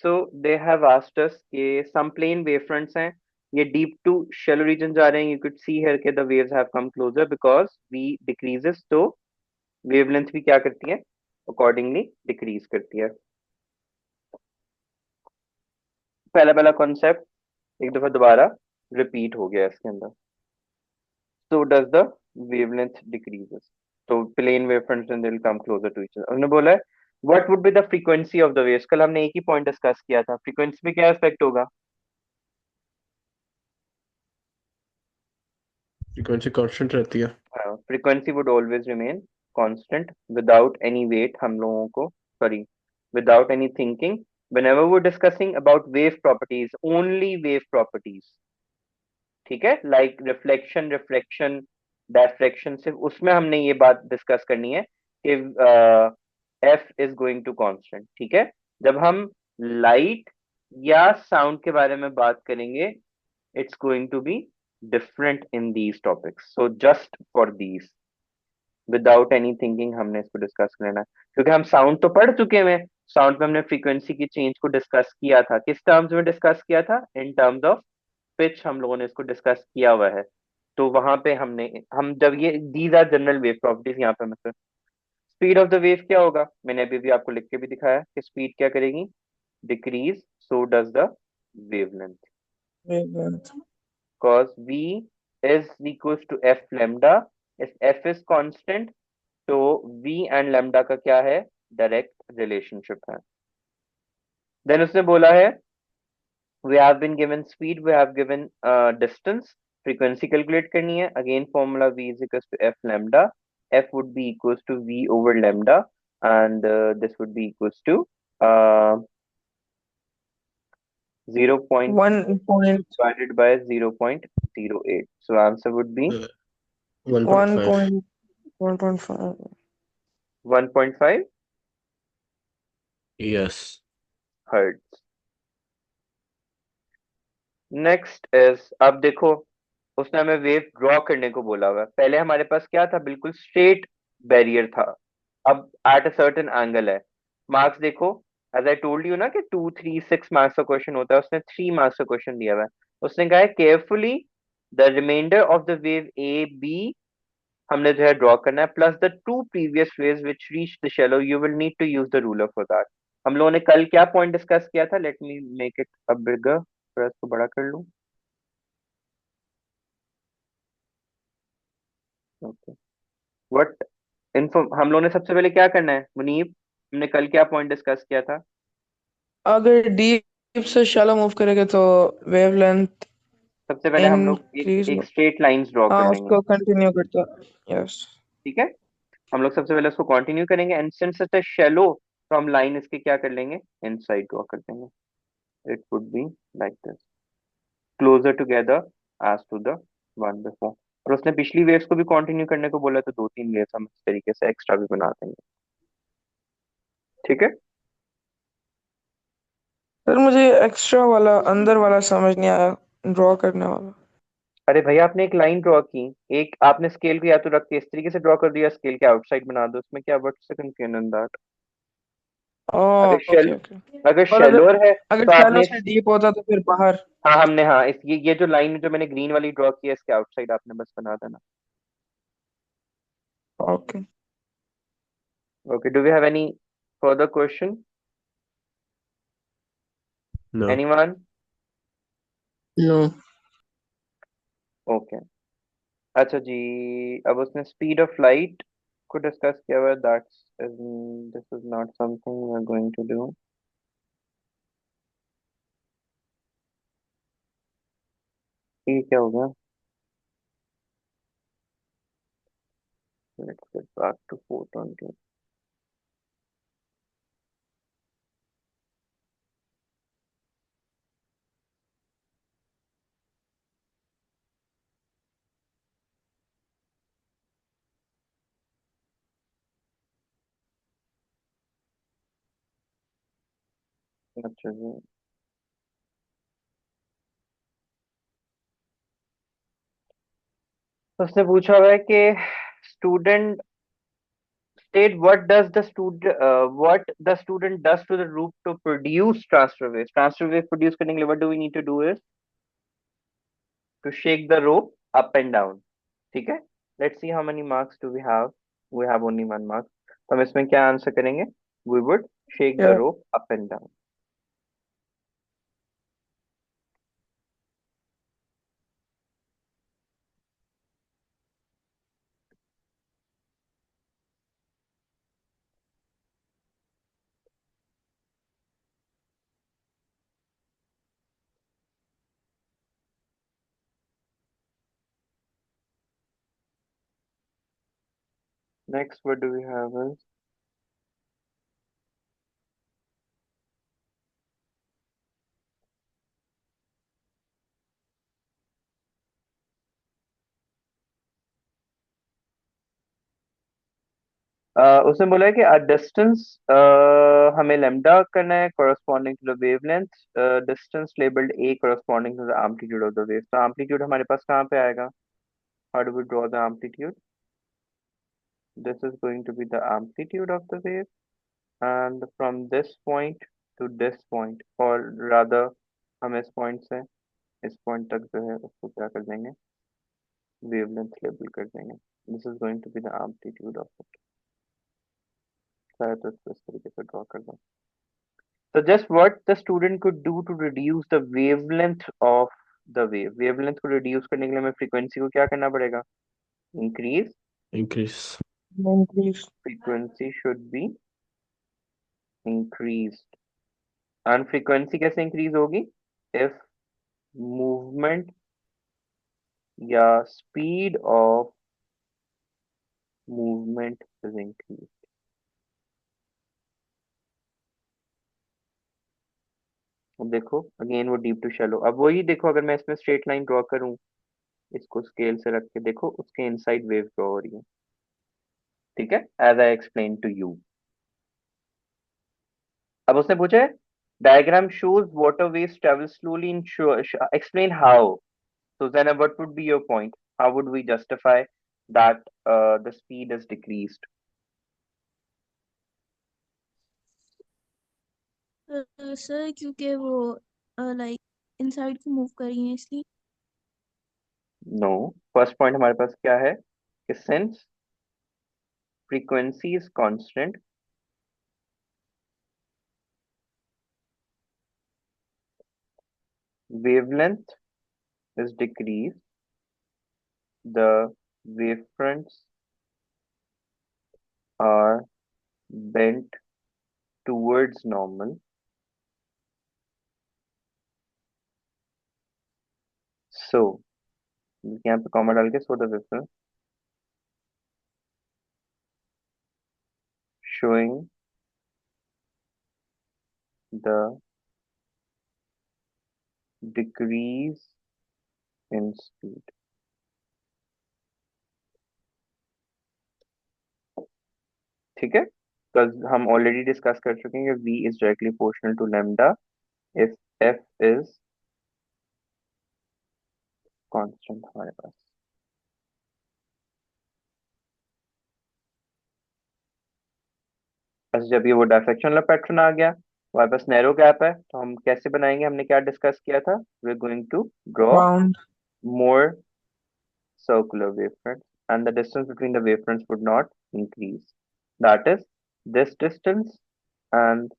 So they have asked us कि सम plane wave fronts हैं, ये डीप टू शैलो रीजन जा रहे हैं। यू कुड सी हियर के the waves have come closer because v decreases, तो वेवलेंथ भी क्या करती है, अकॉर्डिंगली डिक्रीज करती है। पहला पहला कॉन्सेप्ट एक दफा दोबारा रिपीट हो गया इसके अंदर। so does the wavelength decreases, तो plane wavefronts and they'll come closer to each other। उन्होंने बोला है what would be the frequency of the waves। कल हमने एक ही पॉइंट डिस्कस किया था, फ्रीक्वेंसी में क्या इफेक्ट होगा। फ्रीक्वेंसी कांस्टेंट रहती है। Frequency would always remain constant without any wait, हम लोगों को, sorry, without any thinking. whenever we're discussing about wave properties, only wave properties, ठीक है, लाइक रिफ्लेक्शन, रिफ्रैक्शन, डायफ्रैक्शन, सिर्फ उसमें हमने ये बात डिस्कस करनी है कि F is going to constant. ठीक है, जब हम लाइट या साउंड के बारे में बात करेंगे, it's going to be different in these topics. So just for these, without any thinking हमने इसको डिस्कस करना है, क्योंकि हम साउंड तो पढ़ चुके हैं। साउंड में हमने फ्रीक्वेंसी की चेंज को डिस्कस किया था, किस टर्म्स में डिस्कस किया था, इन टर्म्स ऑफ पिच हम लोगों ने इसको डिस्कस किया हुआ है। तो वहां पे हम जब ये these are general wave properties, यहाँ पे मतलब स्पीड ऑफ द वेव क्या होगा, मैंने अभी भी आपको लिख के भी दिखाया कि स्पीड क्या करेगी, decrease, so does the wavelength, wavelength। cos v is equals to f lambda। इस f is constant, तो v एंड lambda का क्या है, डायरेक्ट रिलेशनशिप है। देन उसने बोला है we have been given speed, we have given distance, frequency calculate करनी है। again formula v is equals to f lambda, f would be equals to v over lambda, and this would be equals to uh, 0 point One point divided by 0.08, so answer would be 1.5। 1.5। 1.5 yes. hertz। Next is, अब देखो उसने हमें wave draw करने को बोला हुआ है। पहले हमारे पास क्या था, बिल्कुल स्ट्रेट बैरियर था, अब एट अ सर्टेन एंगल है। मार्क्स देखो, एज आई टोल्ड यू ना कि 2, 3, 6 मार्क्स का क्वेश्चन होता है, उसने 3 मार्क्स का क्वेश्चन दिया हुआ है। उसने कहा है carefully the reminder of the wave A B हमने जो है ड्रॉ करना है, plus the two previous waves which reach the shallow, you will need to use the ruler for that. हम लोगों ने कल क्या पॉइंट डिस्कस किया था, let me make it a bigger, थोड़ा इसको बड़ा कर लूं। ओके, व्हाट इन्फो हम लोगों ने सबसे पहले क्या करना है मुनीब, हमने कल क्या पॉइंट डिस्कस किया था। अगर डीप से शैलो मूव करेगा तो वेवलेंथ सबसे पहले हम लोग एक इंक्रीज, एक स्ट्रेट लाइंस ड्रॉ कर हाँ लेंगे। उसको कंटिन्यू करता। यस। ठीक है, हम लोग सबसे पहले उसको कंटिन्यू करेंगे, and since it is shallow, तो हम लाइन इसके क्या कर लेंगे, इनसाइड ड्रॉ कर देंगे। It would be like this, closer together as to the one before. और उसने पिछली वेव्स को भी कंटिन्यू करने को बोला, तो 2, 3 वेव्स हम इस तरीके से एक्स्ट्रा भी बना देंगे। ठीक है, सर मुझे एक्स्ट्रा वाला अंदर वाला समझ नहीं आया, ड्रॉ करने वाला। अरे भैया आपने एक लाइन ड्रॉ की, एक आपने स्केल को या तो रख के इस तरीके से ड्रॉ कर दिया, स्केल के आउटसाइड बना दो, उसमें क्या, what's the confusion in that. अगर ओह शेल ओके ओके। अगर और अगर शेलोर है अगर तो शैलो आपने से डीप होता तो फिर बाहर। हाँ हमने, हाँ इस ये जो लाइन जो मैंने ग्रीन वाली ड्रॉ की है, इसके आउटसाइड आपने बस बना देना। Okay. Okay, do we have any further question, no. Anyone. No. Okay, अच्छा जी, अब उसने स्पीड ऑफ लाइट को डिस्कस किया हुआ है, that's this is not something we are going to do. ये क्या होगा, लेट्स गेट बैक टू 420। अच्छा जी, तो उसने पूछा हुआ है कि student State what the student does to the rope to produce transfer waves. Transfer wave produce करने के लिए what do we need to do is to shake the rope up and down. ठीक है? Let's see how many marks do we have. We have only one mark. तो हम इसमें क्या answer करेंगे? We would shake the Yeah. rope up and down. Next, what do we have is उसने बोला है कि a distance हमें lambda करना है corresponding to the wavelength, distance labeled a corresponding to the amplitude of the wave. तो amplitude हमारे पास कहाँ पे आएगा? How do we draw the amplitude? This is going to be the amplitude of the wave, and from this point to this point, or rather हम इस point से इस point तक जो है उसको क्या कर देंगे? Wavelength label कर देंगे. This is going to be the amplitude of it. शायद तो इसको इस तरीके से draw कर दूं. So just what the student could do to reduce the wavelength of the wave. Wavelength को reduce करने के लिए हमें frequency को क्या करना पड़ेगा? Increase. Increase. Increase. Frequency should be increased. And frequency कैसे increase होगी? If movement या speed of movement is increased. अब देखो अगेन वो डीप टू शैलो. अब वही देखो अगर मैं इसमें स्ट्रेट लाइन ड्रॉ करूं इसको स्केल से रख के देखो उसके इनसाइड वेव ड्रॉ हो रही है. ठीक है, as I explain to you. अब उसने पूछा है diagram shows water waves travel slowly in explain how. So then what would be your point? How would we justify that the speed is decreased? Sir क्योंकि वो like inside को move कर रही हैं इसलिए. No. First point हमारे पास क्या है कि since frequency is constant, wavelength is decreased, the wavefronts are bent towards normal. So यहाँ पे कॉमा डाल के so the wavefront showing the decrease in speed. ठीक है, because हम ऑलरेडी डिस्कस कर चुके हैं कि v is directly proportional to lambda if f is constant हमारे पास. बस जब ये वो डायफ्रैक्शनल पैटर्न आ गया हमारे पास नैरो गैप है तो हम कैसे बनाएंगे? हमने क्या डिस्कस किया था? We are going to draw Round. more circular wavefronts and the distance between the wavefronts would not increase. That is, this distance and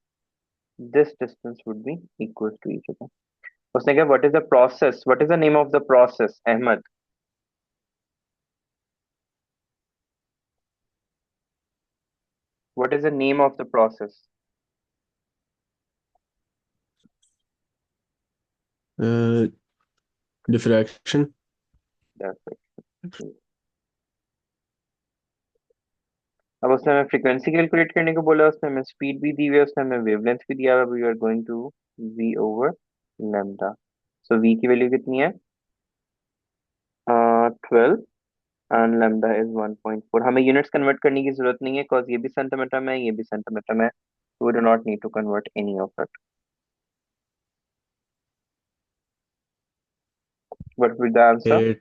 this distance would be equal to each other. उसने कहा what is the process? What is the name of the process? Ahmed. What is the name of the process? Diffraction. Diffraction. अब उसने हमें frequency calculate करने को बोला, उसने हमें स्पीड भी दी हुई है, उसने हमें वेवलेंथ भी दिया हुआ है. We are going to v over lambda. So v की वैल्यू कितनी है? 12 एंड लैम्डा इज 1.4. हमें यूनिट्स कन्वर्ट करने की जरूरत नहीं है बिकॉज ये भी सेंटीमीटर में है, ये भी सेंटीमीटर में है. We do not need to convert any of it. What will the answer?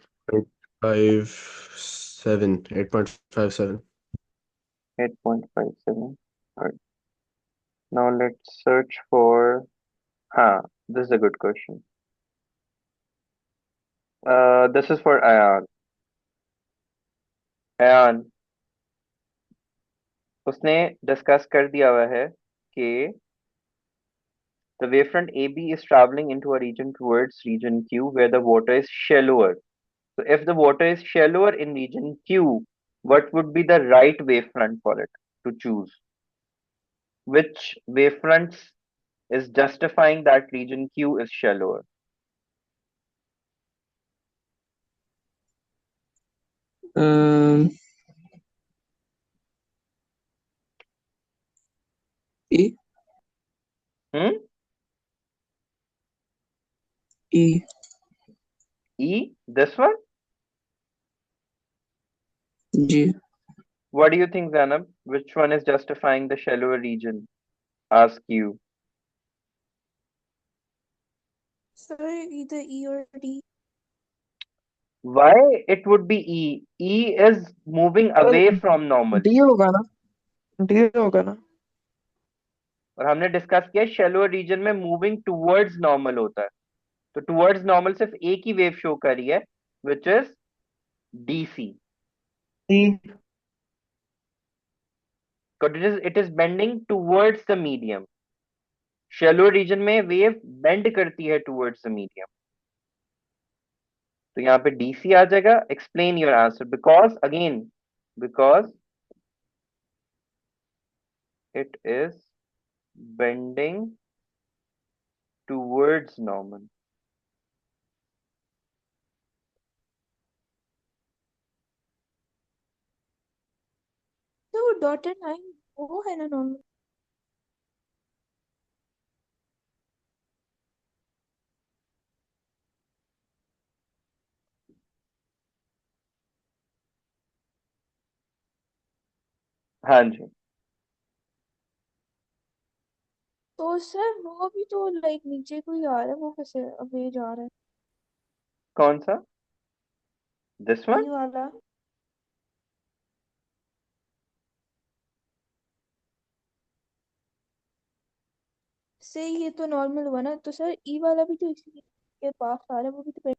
8.57. 8.57. 8.57. Alright. Now let's search for. This is a good question. This is for Ayan. Ayan, उसने discuss कर दिया हुआ है कि the wavefront AB is traveling into a region towards region Q where the water is shallower. So if the water is shallower in region Q, what would be the right wavefront for it to choose? Which wavefronts is justifying that region Q is shallower? Um, E. Hmm? E. E? This one? G. What do you think, Zanab? Which one is justifying the shallower region? Ask you. Sir, either E or D. Why it would be E? E is moving away from normal. D होगा ना, D होगा ना. और हमने discuss किया शेलोअर region में moving towards normal होता है, तो टुवर्ड्स नॉर्मल सिर्फ एक ही वेव शो कर रही है, which is DC, E. It is bending towards the medium. Shallower region में वेव बेंड करती है टुवर्ड्स द मीडियम, तो यहाँ पे डीसी आ जाएगा. Explain your answer. Because it is bending towards normal. तो वो डॉटेड लाइन वो है ना नॉर्मल. हाँ जी. तो सर वो भी तो लाइक नीचे को ही आ रहा है, वो कैसे अवे जा रहा है? कौन सा? This one? ई वाला. से ये तो नॉर्मल हुआ ना, तो सर ई वाला भी तो इसी के पास आ रहा है, वो भी तो.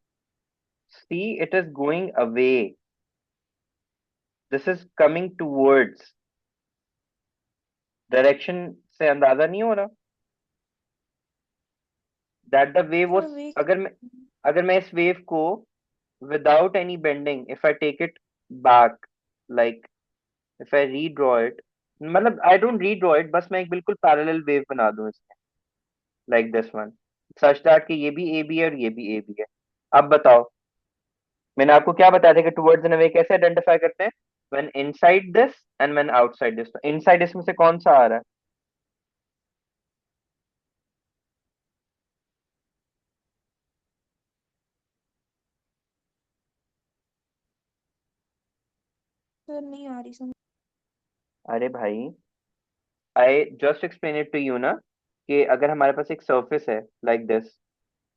See, it is going away. This is coming towards. Direction से अंदाजा नहीं हो रहा that the wave sir was. Way. अगर मैं इस वेव को without any bending, if I take it back, like if I redraw it, मतलब आई डोंट रीड्रॉ इट, बस मैं एक बिल्कुल पैरेलल वेव बना दूं इसमें, like this one, such that कि ये भी ए बी है और ये भी ए बी है. अब बताओ, मैंने आपको क्या बताया था कि टुवर्ड्स एन वे कैसे आइडेंटिफाई करते हैं? When inside this and when outside this. तो इनसाइड इसमें से कौन सा आ रहा है? सर नहीं आ रही समझ. अरे भाई, I just explain it to you ना, कि अगर हमारे पास एक सरफेस है लाइक दिस,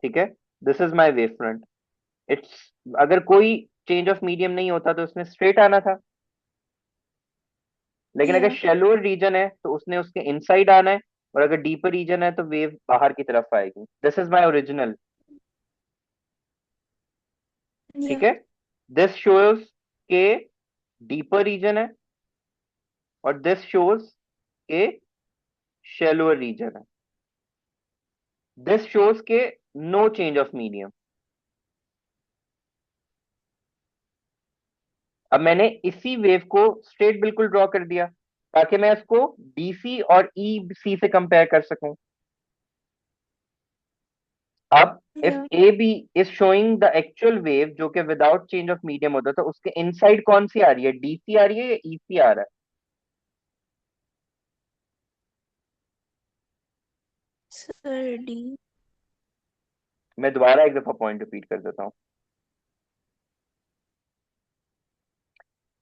ठीक है, this is my wave front. It's, अगर कोई चेंज ऑफ मीडियम नहीं होता तो उसने स्ट्रेट आना था, लेकिन अगर या शैलो रीजन है तो उसने उसके इनसाइड आना है, और अगर डीपर रीजन है तो वेव बाहर की तरफ आएगी. This is my original. या ठीक है, दिस शोज के डीपर रीजन है, और दिस शोज के शैलोअर रीजन है. दिस शोज के नो चेंज ऑफ मीडियम. अब मैंने इसी वेव को स्ट्रेट बिल्कुल ड्रॉ कर दिया ताकि मैं इसको डीसी और ई सी से कंपेयर कर सकूं. अब इफ या A B is showing the actual wave जो कि विदाउट चेंज ऑफ मीडियम होता, तो उसके इनसाइड कौन सी आ रही है? डीसी आ रही है या ईसी आ रहा है? Sir D. मैं दोबारा एक दफा पॉइंट रिपीट कर देता हूं.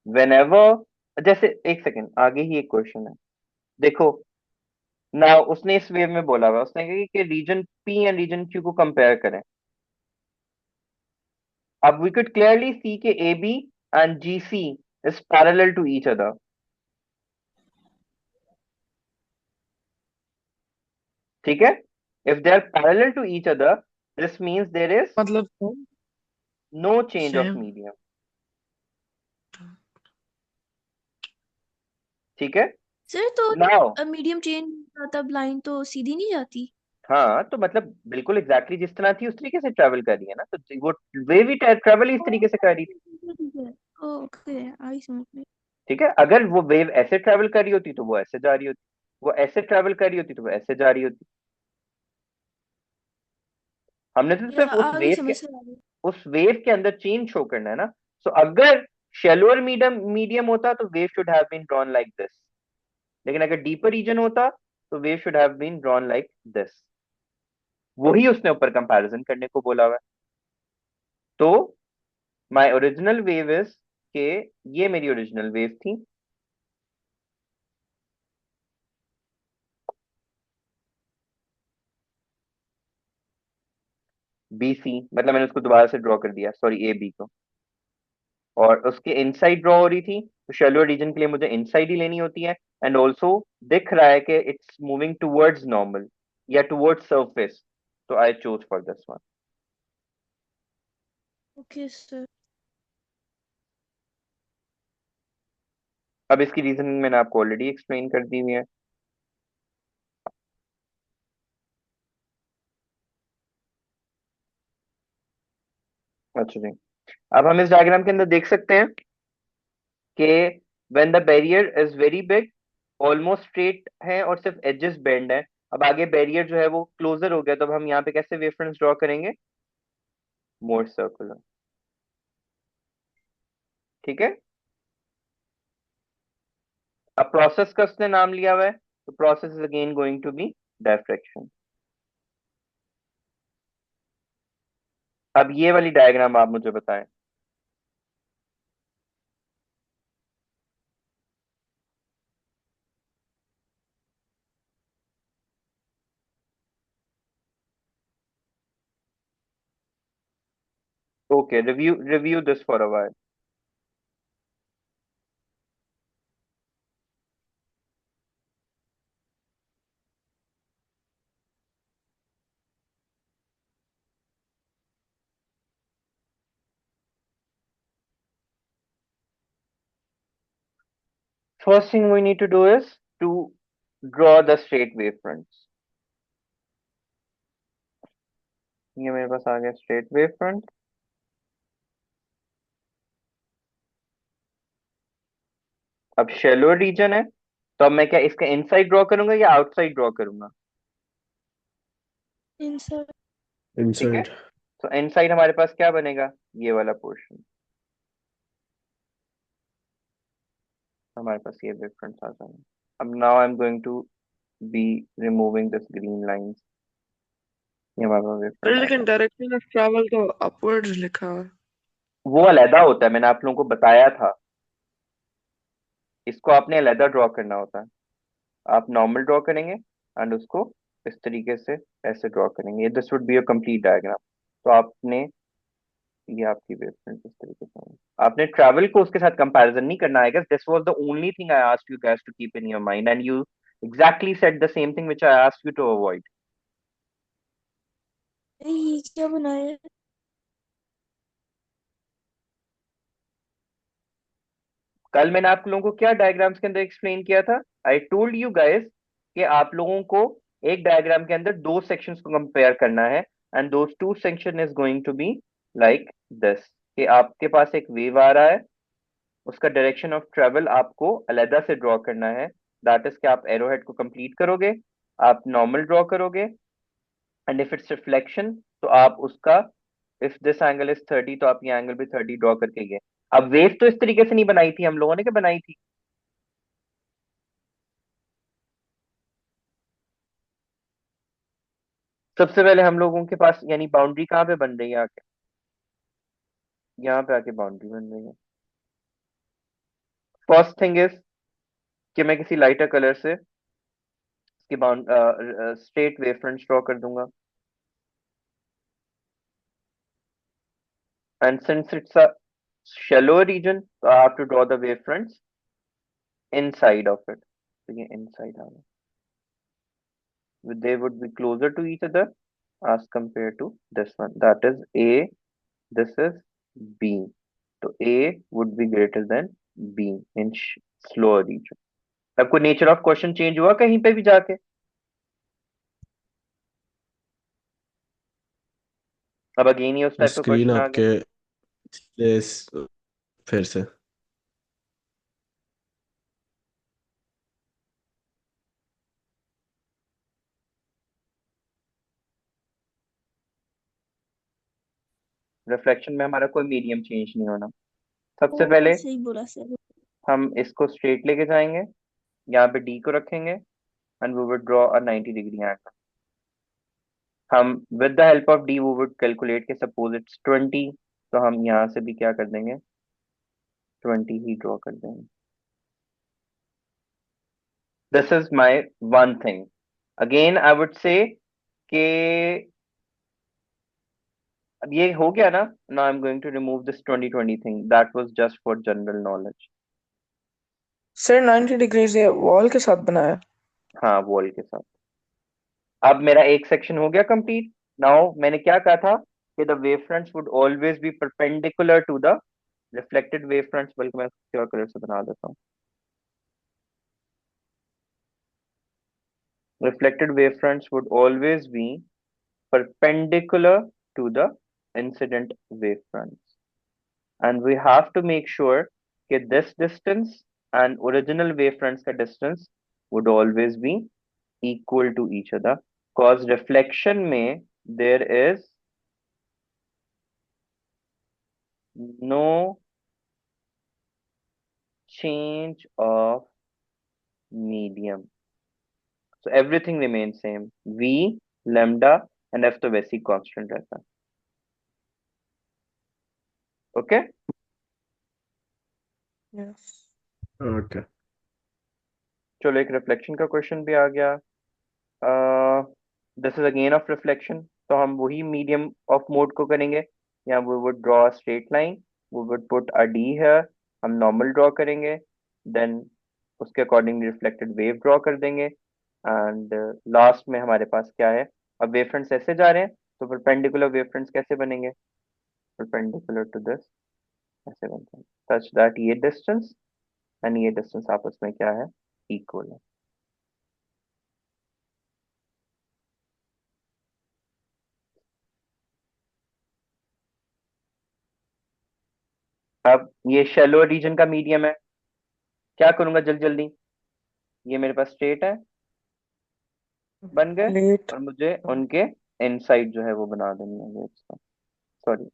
वेनेवर, जैसे एक सेकेंड आगे ही एक क्वेश्चन है, देखो ना, उसने इस वेव में बोला हुआ, उसने कहा कि region P and region Q को कंपेयर करें. अब वी could clearly see कि AB and GC is parallel to each other. ठीक है, if they are parallel to each other this means there is मतलब no change of same. Medium. ठीक है, sir तो नाउ मीडियम चेंज तब line तो सीधी नहीं जाती। हाँ तो मतलब बिल्कुल एग्जैक्टली जिस तरह थी उस तरीके से ट्रेवल कर रही है ना, तो वो वे भी ट्रेवल इस तरीके से कर रही थी। ठीक है, ओके, आई समझ में। ठीक है, अगर वो वेव ऐसे ट्रेवल कर रही होती तो वो ऐसे जा रही होती, वो ऐसे ट्रेवल कर रही होती तो वो ऐसे जा रही होती। हमने तो या सिर्फ आगे समझ से आ गई। उस वेव के अंदर चेंज शो करना है ना। सो अगर शेलोअर मीडियम मीडियम होता तो wave should have been drawn like this, लेकिन अगर डीपर रीजन होता तो wave should have been drawn like this. वही उसने ऊपर कंपैरिजन करने को बोला हुआ है। तो माय ओरिजिनल वेव इज के, ये मेरी ओरिजिनल वेव थी, बी सी, मतलब मैंने उसको दोबारा से ड्रॉ कर दिया, सॉरी ए बी को, और उसके इनसाइड ड्रॉ हो रही थी, तो शेलो रीजन के लिए मुझे इनसाइड ही लेनी होती है। एंड ऑल्सो दिख रहा है कि इट्स मूविंग टुवर्ड्स नॉर्मल या टुवर्ड्स सरफेस, तो I choose for this one. Okay sir. अब इसकी रीजनिंग मैंने आपको ऑलरेडी एक्सप्लेन कर दी हुई है। अच्छा जी, अब हम इस डायग्राम के अंदर देख सकते हैं कि when the barrier is very big, almost straight है और सिर्फ एजेस बेंड है। अब आगे बैरियर जो है वो क्लोजर हो गया, तो अब हम यहाँ पे कैसे वेव फ्रंट्स ड्रॉ करेंगे, मोर सर्कुलर। ठीक है, अब प्रोसेस का उसने नाम लिया हुआ है, तो process is again going to be diffraction. अब ये वाली डायग्राम आप मुझे बताएं। Okay, review this for a while. First thing we need to do is to draw the straight wavefronts. ये मेरे पास आ गया स्ट्रेट वेव फ्रंट। अब शेलो रीजन है, तो अब मैं क्या इसका इनसाइड ड्रॉ करूंगा या आउटसाइड ड्रॉ करूंगा। सर ठीक है, inside. तो इनसाइड हमारे पास क्या बनेगा, ये वाला पोर्शन, हमारे पास ये वेव फ्रंट्स आ जाएंगे। अब now I am going to be removing this green lines, ये हमारे पास वेव अरे फ्रंट आ लेकिन जाएगा। डायरेक्शन ऑफ ट्रैवल तो अपवर्ड्स लिखा है। वो अलहदा होता है, मैंने आप लोगों को बताया था, इसको आपने अलहदा ड्रॉ करना होता है। आप नॉर्मल ड्रॉ करेंगे एंड उसको इस तरीके से ऐसे ड्रॉ करेंगे, this would be a complete diagram. तो आपने, ये आपकी वेवफ्रंट इस तरीके से होंगी। आपने ट्रैवल को उसके साथ कंपैरिजन नहीं करना है, this was the only thing I asked you guys to keep in your mind and you exactly said the same thing which I asked you to avoid. ये क्या बनाया है? कल मैंने आप लोगों को क्या डायग्राम्स के अंदर एक्सप्लेन किया था, आई टोल्ड यू गाइस कि आप लोगों को एक डायग्राम के अंदर दो सेक्शंस को कंपेयर करना है, and those two section is going to be like this, कि आपके पास एक वेव आ रहा है, उसका डायरेक्शन ऑफ ट्रेवल आपको अलहदा से ड्रॉ करना है। दैट इज कि आप एरोहेड को कंप्लीट करोगे, आप नॉर्मल ड्रॉ करोगे, एंड इफ इट्स रिफ्लेक्शन तो आप उसका, इफ दिस एंगल इज 30 तो आप ये एंगल भी 30 ड्रॉ करके ये। अब वेव तो इस तरीके से नहीं बनाई थी हम लोगों ने, क्या बनाई थी, सबसे पहले हम लोगों के पास यानी बाउंड्री कहाँ पे बन रही है आके, यहाँ पे आके बाउंड्री बन रही है। फर्स्ट थिंग इज कि मैं किसी लाइटर कलर से इसकी bound straight wave front draw कर दूंगा, and since it's a shallow region, so I have to draw the wavefronts inside of it, तो ये inside आ गया। they would be closer to each other as compared to this one. That is A, this is B. So A would be greater than B in slower region. अब कोई nature of question change हुआ कहीं पे भी जाके? अब again ये उस टाइप का स्क्रीन क्वेश्चन आ गया. आपके फिर से रिफ्लेक्शन में हमारा कोई मीडियम चेंज नहीं होना. सबसे ओ पहले सही बोला सर। हम इसको स्ट्रेट लेके जाएंगे, यहाँ पे डी को रखेंगे and we would draw a 90 degree angle. हम with the help of D we would calculate के सपोज इट्स 20, तो हम यहाँ से भी क्या कर देंगे, 20 ही ड्रॉ कर देंगे. This is my one thing. Again I would say कि अब ये हो गया ना. Now I am going to remove this 20-20 thing. That was just for general knowledge. Sir 90 degrees ये वॉल के साथ बनाया. हाँ, वॉल के साथ. अब मेरा एक सेक्शन हो गया कंप्लीट. नाउ मैंने क्या कहा था कि the wave fronts would always be perpendicular to the reflected wave fronts. बल्कि मैं क्या कलर से बना देता हूँ. Reflected wave fronts would always be perpendicular to the incident wave fronts, and we have to make sure that this distance and original wave fronts का distance would always be equal to each other, cause reflection में there is no change of medium, so everything remains same. V, lambda and f तो वैसे ही constant रहता है. Okay. Yes. Okay. चलो एक reflection का question भी आ गया. This is again of reflection, तो हम वही मीडियम ऑफ मोड को करेंगे. या we would draw a straight line, we would put a D here. हम नॉर्मल ड्रॉ करेंगे, देन उसके अकॉर्डिंग रिफ्लेक्टेड वेव ड्रॉ कर देंगे. एंड लास्ट में हमारे पास क्या है, अब वेव फ्रंट्स ऐसे जा रहे हैं तो परपेंडिकुलर वेव फ्रंट्स कैसे बनेंगे, परपेंडिकुलर टू दिस ऐसे बनते हैं, सच दैट ये डिस्टेंस एंड ये डिस्टेंस आपस में क्या है, इक्वल है. अब ये शेलो रीजन का मीडियम है. क्या करूंगा जल्दी जल्दी, ये मेरे पास स्ट्रेट है, बन गए. प्लेट. और मुझे उनके इनसाइड जो है वो बना देनी है. सॉरी,